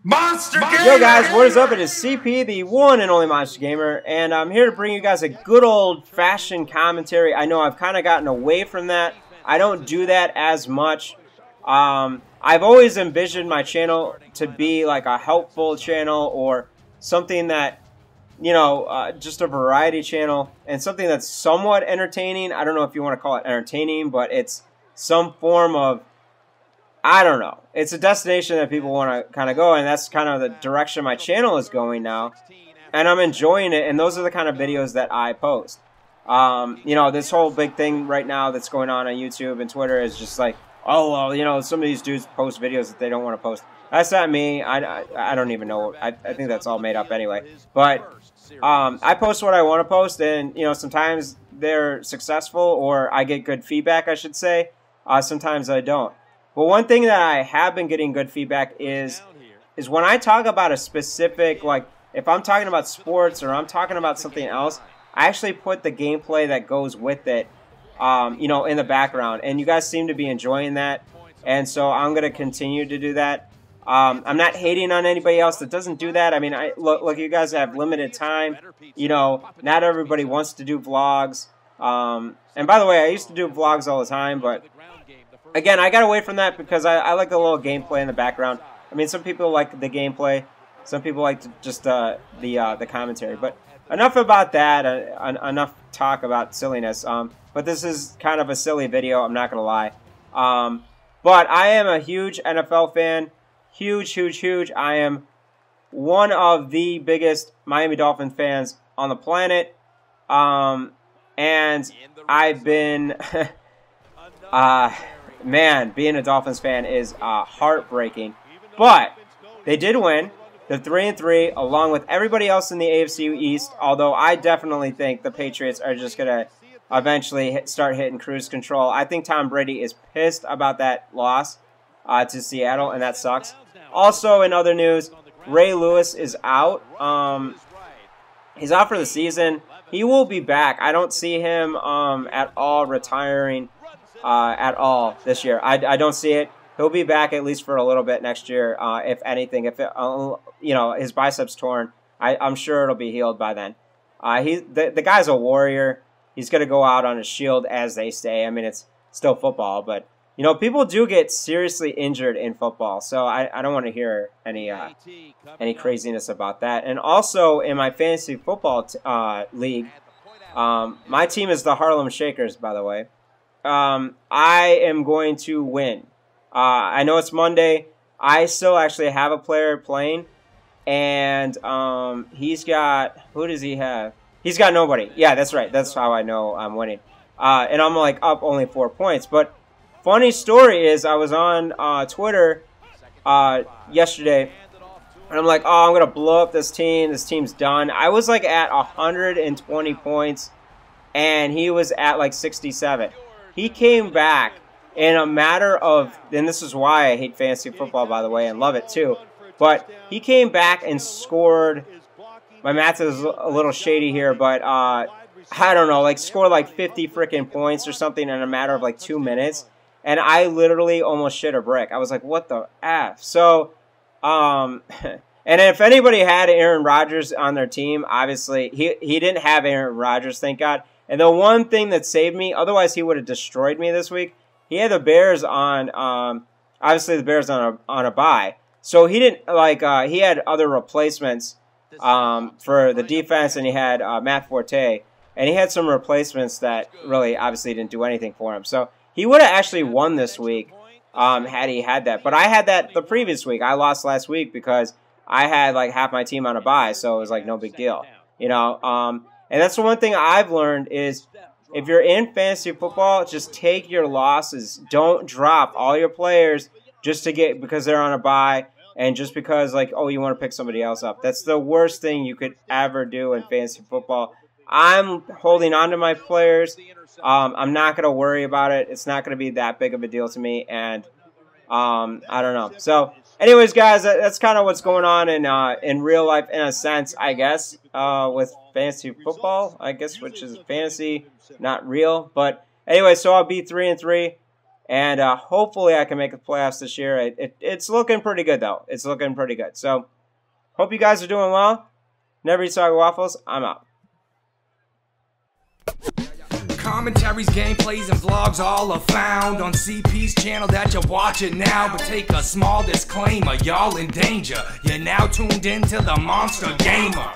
Monster Gamer! Yo guys, what is up? It is CP, the one and only Monster Gamer, and I'm here to bring you guys a good old-fashioned commentary. I know I've kind of gotten away from that. I don't do that as much. I've always envisioned my channel to be like a helpful channel or something that, you know, just a variety channel and something that's somewhat entertaining. I don't know if you want to call it entertaining, but it's some form of, I don't know. It's a destination that people want to kind of go, and that's kind of the direction my channel is going now. And I'm enjoying it, and those are the kind of videos that I post. You know, this whole big thing right now that's going on YouTube and Twitter is just like, oh, well, you know, some of these dudes post videos that they don't want to post. That's not me. I don't even know. I think that's all made up anyway. But I post what I want to post, and, you know, sometimes they're successful, or I get good feedback, I should say. Sometimes I don't. But one thing that I have been getting good feedback is when I talk about a specific, like, if I'm talking about sports or I'm talking about something else, I actually put the gameplay that goes with it, you know, in the background. And you guys seem to be enjoying that. And so I'm going to continue to do that. I'm not hating on anybody else that doesn't do that. I mean, look, you guys have limited time. You know, not everybody wants to do vlogs. And by the way, I used to do vlogs all the time, but again, I got away from that because I like a little gameplay in the background. I mean, some people like the gameplay. Some people like just the commentary. But enough about that. Enough talk about silliness. But this is kind of a silly video. I'm not going to lie. But I am a huge NFL fan. Huge, huge, huge. I am one of the biggest Miami Dolphins fans on the planet. And I've been... man, being a Dolphins fan is heartbreaking. But they did win. They're 3-3, along with everybody else in the AFC East. Although I definitely think the Patriots are just going to eventually start hitting cruise control. I think Tom Brady is pissed about that loss to Seattle, and that sucks. Also, in other news, Ray Lewis is out. He's out for the season. He will be back. I don't see him at all retiring at all this year. I don't see it. He'll be back at least for a little bit next year, if anything. If it, you know, his bicep's torn, I'm sure it'll be healed by then. The guy's a warrior. He's going to go out on a shield, as they say. I mean, it's still football, but you know, people do get seriously injured in football, so I don't want to hear any craziness about that. And also in my fantasy football league, my team is the Harlem Shakers, by the way. I am going to win. I know it's Monday. I still actually have a player playing, and he's got, who does he have? He's got nobody. Yeah, that's right. That's how I know I'm winning. And I'm like up only 4 points. But funny story is I was on Twitter yesterday, and I'm like, oh, I'm going to blow up this team. This team's done. I was like at 120 points, and he was at like 67. He came back in a matter of, and this is why I hate fantasy football, by the way, and love it too, but he came back and scored, my math is a little shady here, but I don't know, like scored like 50 freaking points or something in a matter of like 2 minutes, and I literally almost shit a brick. I was like, what the F? So, and if anybody had Aaron Rodgers on their team, obviously, he didn't have Aaron Rodgers, thank God. And the one thing that saved me, otherwise he would have destroyed me this week, he had the Bears on, obviously the Bears on a bye. So he didn't, like, he had other replacements for the defense, and he had Matt Forte. And he had some replacements that really, obviously, didn't do anything for him. So he would have actually won this week had he had that. But I had that the previous week. I lost last week because I had, like, half my team on a bye, so it was, like, no big deal. You know, and that's the one thing I've learned is if you're in fantasy football, just take your losses. Don't drop all your players just to get, because they're on a bye, and just because, like, oh, you want to pick somebody else up. That's the worst thing you could ever do in fantasy football. I'm holding on to my players. I'm not going to worry about it. It's not going to be that big of a deal to me, and I don't know. So, anyways, guys, that's kind of what's going on in real life, in a sense, I guess, with fantasy football, I guess, which is fantasy, not real. But anyway, so I'll be 3-3. And hopefully I can make the playoffs this year. It's looking pretty good, though. It's looking pretty good. So, hope you guys are doing well. Never eat soggy waffles. I'm out. Commentaries, gameplays, and vlogs all are found on CP's channel that you're watching now. But take a small disclaimer, y'all in danger. You're now tuned into the Monster Gamer.